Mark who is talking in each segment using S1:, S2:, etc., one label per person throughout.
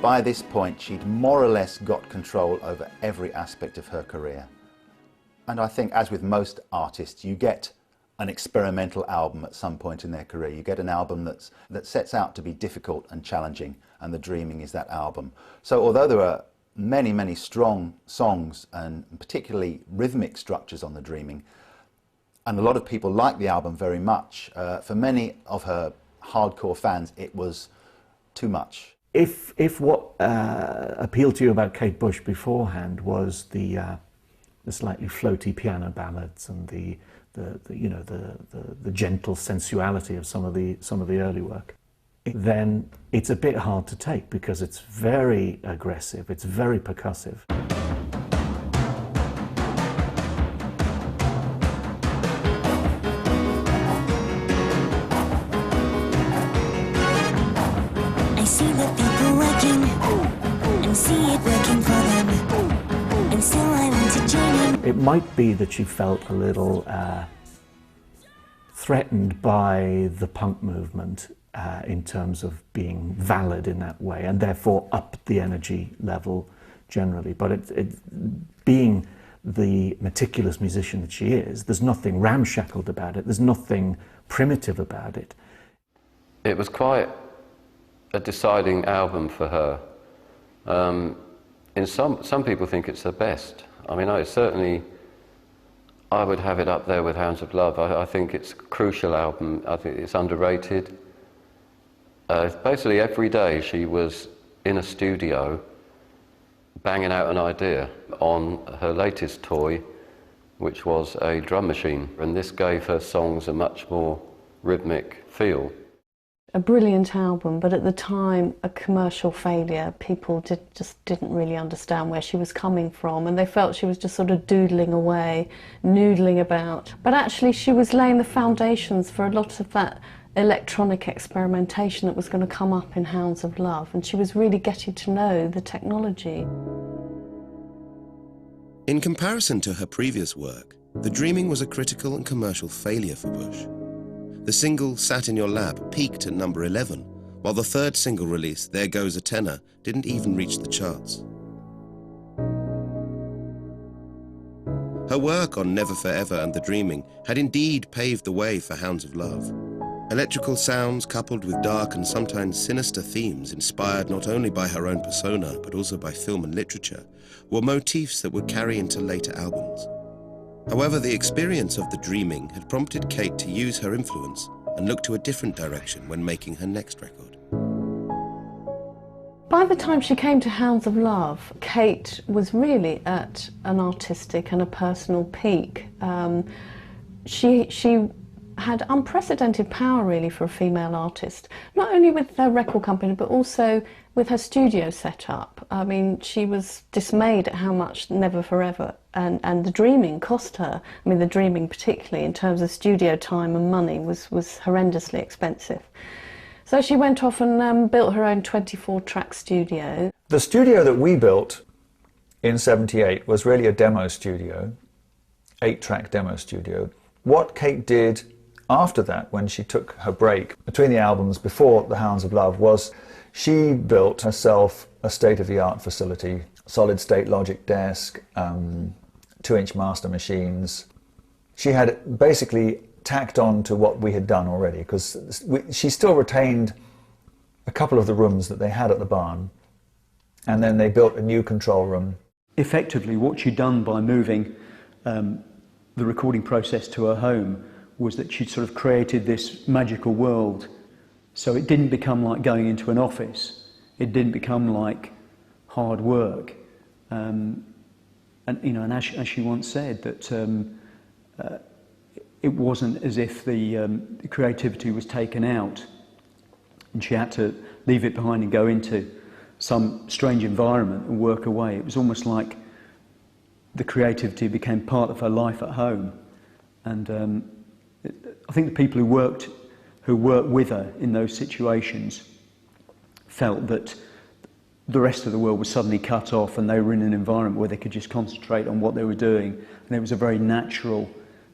S1: by this point she'd more or less got control over every aspect of her career. And I think, as with most artists, you get an experimental album at some point in their career. You get an album that sets out to be difficult and challenging, and The Dreaming is that album. So although there are many, many strong songs and particularly rhythmic structures on The Dreaming, and a lot of people like the album very much, for many of her hardcore fans it was too much.
S2: If what appealed to you about Kate Bush beforehand was the slightly floaty piano ballads and the gentle sensuality of some of the early work, then it's a bit hard to take because it's very aggressive, it's very percussive.
S3: I see the people working and see it working for them, and so I want to join in.
S2: It might be that she felt a little threatened by the punk movement in terms of being valid in that way, and therefore upped the energy level generally. But being the meticulous musician that she is, there's nothing ramshackled about it, there's nothing primitive about it.
S4: It was quite a deciding album for her. In some people think it's her best. I mean, I would have it up there with Hounds of Love. I think it's a crucial album. I think it's underrated. Basically every day she was in a studio banging out an idea on her latest toy, which was a drum machine, and this gave her songs a much more rhythmic feel.
S5: A brilliant album, but at the time a commercial failure. People just didn't really understand where she was coming from, and they felt she was just sort of doodling away, noodling about. But actually she was laying the foundations for a lot of that electronic experimentation that was going to come up in Hounds of Love, and she was really getting to know the technology.
S6: In comparison to her previous work, The Dreaming was a critical and commercial failure for Bush. The single Sat in Your Lap peaked at number 11, while the third single release, There Goes a Tenor, didn't even reach the charts. Her work on Never Forever and The Dreaming had indeed paved the way for Hounds of Love. Electrical sounds coupled with dark and sometimes sinister themes inspired not only by her own persona but also by film and literature were motifs that would carry into later albums. However, the experience of The Dreaming had prompted Kate to use her influence and look to a different direction when making her next record.
S5: By the time she came to Hounds of Love, Kate was really at an artistic and a personal peak. She had unprecedented power really for a female artist, not only with her record company but also with her studio setup. I mean, she was dismayed at how much Never Forever and The Dreaming cost her. I mean, The Dreaming particularly in terms of studio time and money was horrendously expensive. So she went off and built her own 24-track studio.
S7: The studio that we built in '78 was really a demo studio, 8-track demo studio. What Kate did after that, when she took her break between the albums before The Hounds of Love, was she built herself a state-of-the-art facility, solid-state Logic desk, 2-inch master machines. She had basically tacked on to what we had done already, because she still retained a couple of the rooms that they had at the barn, and then they built a new control room.
S8: Effectively, what she'd done by moving the recording process to her home was that she'd sort of created this magical world. So it didn't become like going into an office. It didn't become like hard work. And as she once said, that it wasn't as if the creativity was taken out and she had to leave it behind and go into some strange environment and work away. It was almost like the creativity became part of her life at home. And I think the people who worked with her in those situations felt that the rest of the world was suddenly cut off and they were in an environment where they could just concentrate on what they were doing, and it was a very natural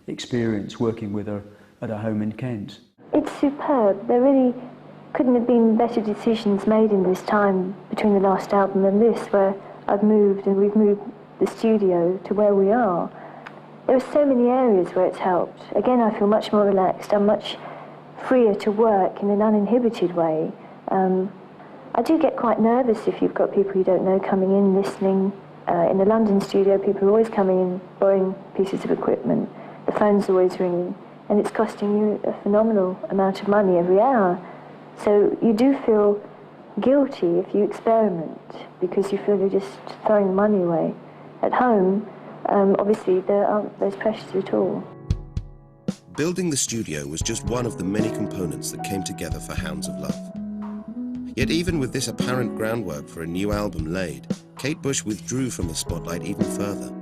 S8: experience working with her at her home in Kent.
S9: It's superb. They're really couldn't have been better decisions made in this time between the last album and this, where I've moved and we've moved the studio to where we are. There are so many areas where it's helped. Again, I feel much more relaxed. I'm much freer to work in an uninhibited way. I do get quite nervous if you've got people you don't know coming in, listening. In the London studio, people are always coming in, borrowing pieces of equipment. The phone's always ringing, and it's costing you a phenomenal amount of money every hour. So you do feel guilty if you experiment, because you feel you're just throwing money away. At home, obviously, there aren't those pressures at all.
S6: Building the studio was just one of the many components that came together for Hounds of Love. Yet even with this apparent groundwork for a new album laid, Kate Bush withdrew from the spotlight even further.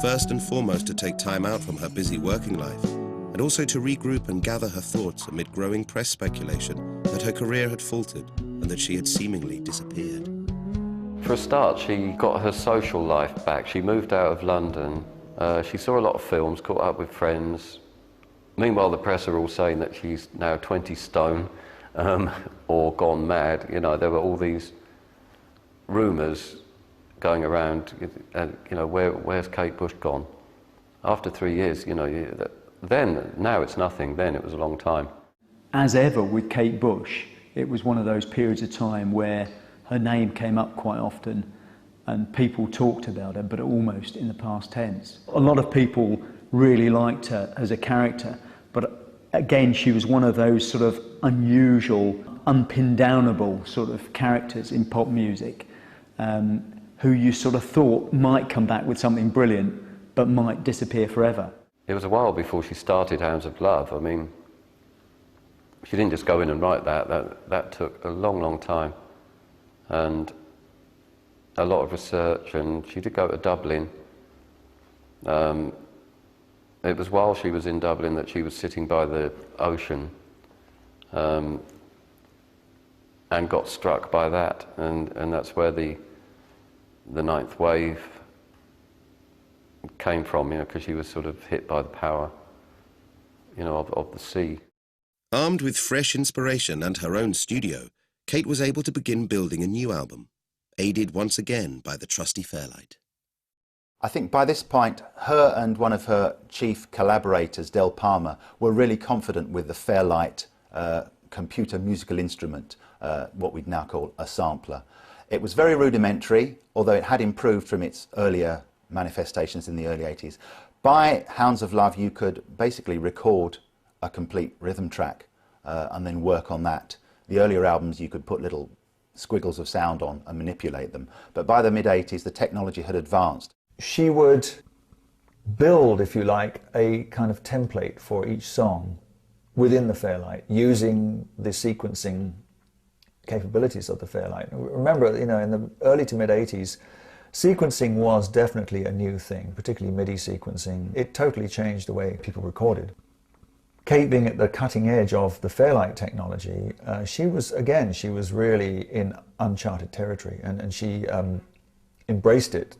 S6: First and foremost to take time out from her busy working life, and also to regroup and gather her thoughts amid growing press speculation that her career had faltered and that she had seemingly disappeared.
S4: For a start, she got her social life back. She moved out of London. She saw a lot of films, caught up with friends. Meanwhile, the press are all saying that she's now 20 stone or gone mad. You know, there were all these rumours going around, where's Kate Bush gone? After 3 years, now it's nothing, then it was a long time.
S8: As ever with Kate Bush, it was one of those periods of time where her name came up quite often and people talked about her, but almost in the past tense. A lot of people really liked her as a character, but again, she was one of those sort of unusual, unpin-downable sort of characters in pop music, who you sort of thought might come back with something brilliant, but might disappear forever.
S4: It was a while before she started Hounds of Love. I mean, she didn't just go in and write that. That took a long, long time, and a lot of research, and she did go to Dublin. It was while she was in Dublin that she was sitting by the ocean and got struck by that, and that's where the ninth wave came from, because she was sort of hit by the power, of the sea.
S6: Armed with fresh inspiration and her own studio, Kate was able to begin building a new album, aided once again by the trusty Fairlight.
S1: I think by this point, her and one of her chief collaborators, Del Palmer, were really confident with the Fairlight computer musical instrument, what we'd now call a sampler. It was very rudimentary, although it had improved from its earlier manifestations in the early 80s. By Hounds of Love, you could basically record a complete rhythm track and then work on that. The earlier albums, you could put little squiggles of sound on and manipulate them. But by the mid-80s, the technology had advanced.
S7: She would build, if you like, a kind of template for each song within the Fairlight, using the sequencing capabilities of the Fairlight. Remember, in the early to mid-80s, sequencing was definitely a new thing, particularly MIDI sequencing. It totally changed the way people recorded. Kate, being at the cutting edge of the Fairlight technology, she was really in uncharted territory, and she embraced it.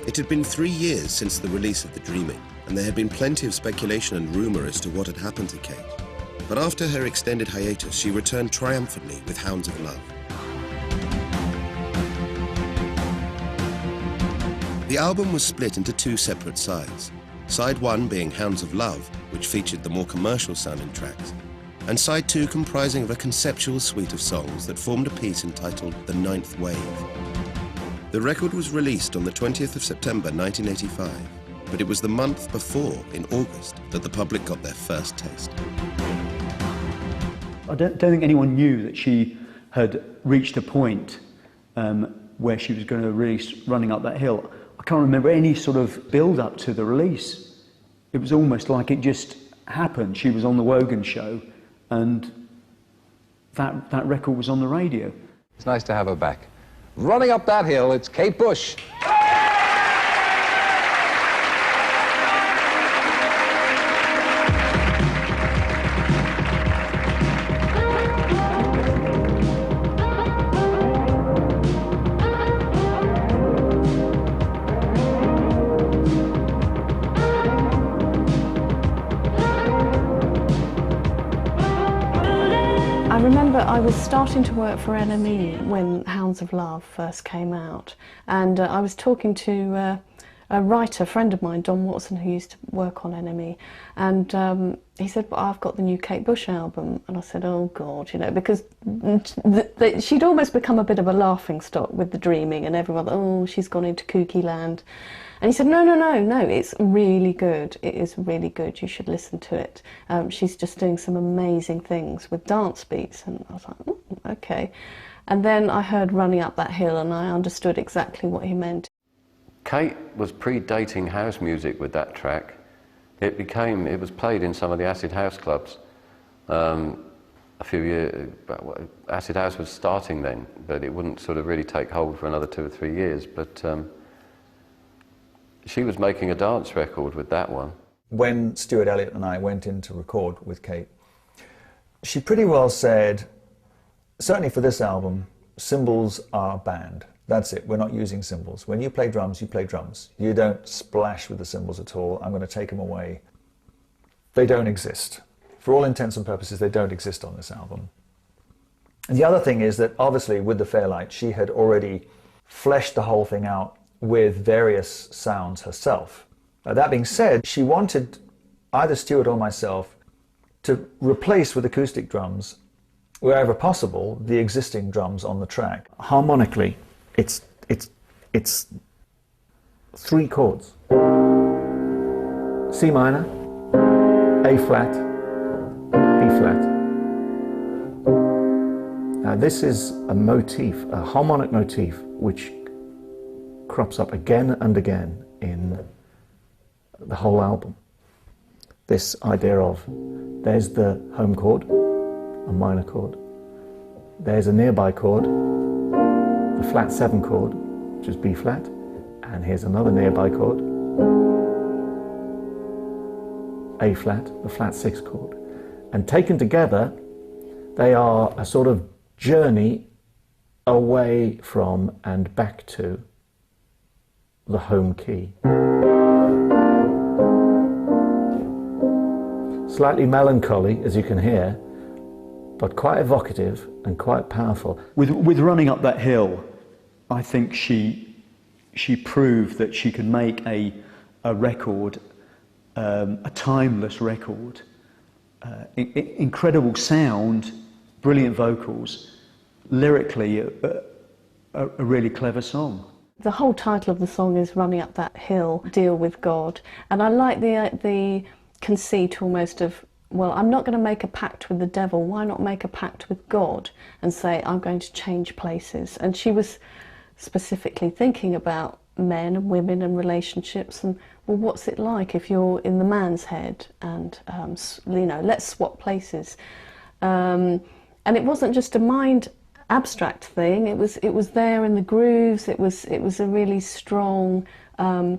S6: It had been 3 years since the release of The Dreaming, and there had been plenty of speculation and rumour as to what had happened to Kate. But after her extended hiatus, she returned triumphantly with Hounds of Love. The album was split into 2 separate sides. Side 1 being Hounds of Love, which featured the more commercial sounding tracks, and side 2 comprising of a conceptual suite of songs that formed a piece entitled The Ninth Wave. The record was released on the 20th of September 1985, but it was the month before, in August, that the public got their first taste.
S8: I don't think anyone knew that she had reached a point where she was going to release Running Up That Hill. I can't remember any sort of build-up to the release. It was almost like it just happened. She was on the Wogan show, and that record was on the radio.
S10: It's nice to have her back. Running Up That Hill, it's Kate Bush.
S5: I remember I was starting to work for NME when Hounds of Love first came out, and I was talking to a writer, friend of mine, Don Watson, who used to work on NME, and he said, "But I've got the new Kate Bush album," and I said, "Oh God," you know, because she'd almost become a bit of a laughing stock with the dreaming, and everyone, "Oh, she's gone into kooky land." And he said, "No, no, no, no, it's really good. It is really good. You should listen to it. She's just doing some amazing things with dance beats." And I was like, "Oh, okay." And then I heard Running Up That Hill, and I understood exactly what he meant.
S4: Kate was predating house music with that track. It was played in some of the acid house clubs a few years. Acid house was starting then, but it wouldn't sort of really take hold for another 2 or 3 years. But she was making a dance record with that one.
S7: When Stuart Elliott and I went in to record with Kate, she pretty well said, certainly for this album, cymbals are banned. That's it, we're not using cymbals. When you play drums, you play drums. You don't splash with the cymbals at all. I'm going to take them away. They don't exist. For all intents and purposes, they don't exist on this album. And the other thing is that obviously with the Fairlight, she had already fleshed the whole thing out with various sounds herself. Now, that being said, she wanted either Stuart or myself to replace with acoustic drums, wherever possible, the existing drums on the track.
S2: Harmonically, it's 3 chords. C minor, A flat, B flat. Now this is a motif, a harmonic motif, which crops up again and again in the whole album. This idea of, there's the home chord, a minor chord, there's a nearby chord, the flat 7 chord, which is B flat, and here's another nearby chord, A flat, the flat 6 chord. And taken together, they are a sort of journey away from and back to the home key. Slightly melancholy, as you can hear, but quite evocative and quite powerful.
S8: With Running Up That Hill, I think she proved that she could make a record, a timeless record, incredible sound, brilliant vocals, lyrically a really clever song.
S5: The whole title of the song is Running Up That Hill, Deal With God, and I like the conceit almost of, well, I'm not going to make a pact with the devil, why not make a pact with God and say, I'm going to change places? And she was specifically thinking about men and women and relationships, and, well, what's it like if you're in the man's head, and, you know, let's swap places. And it wasn't just a mind abstract thing, it was there in the grooves, it was a really strong,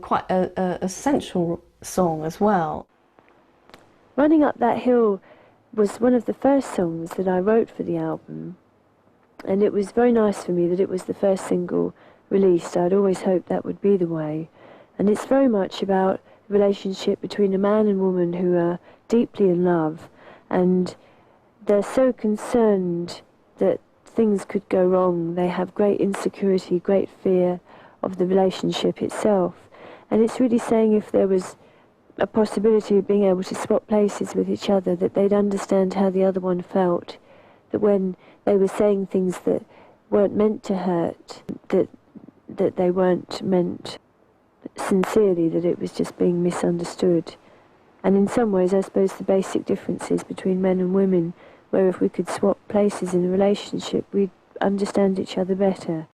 S5: quite a sensual song as well.
S9: Running Up That Hill was one of the first songs that I wrote for the album, and it was very nice for me that it was the first single released. I'd always hoped that would be the way, and it's very much about the relationship between a man and woman who are deeply in love, and they're so concerned that things could go wrong. They have great insecurity, great fear of the relationship itself, and it's really saying if there was a possibility of being able to swap places with each other, that they'd understand how the other one felt, that when they were saying things that weren't meant to hurt, that they weren't meant sincerely, that it was just being misunderstood. And in some ways, I suppose the basic differences between men and women, where if we could swap places in a relationship, we'd understand each other better.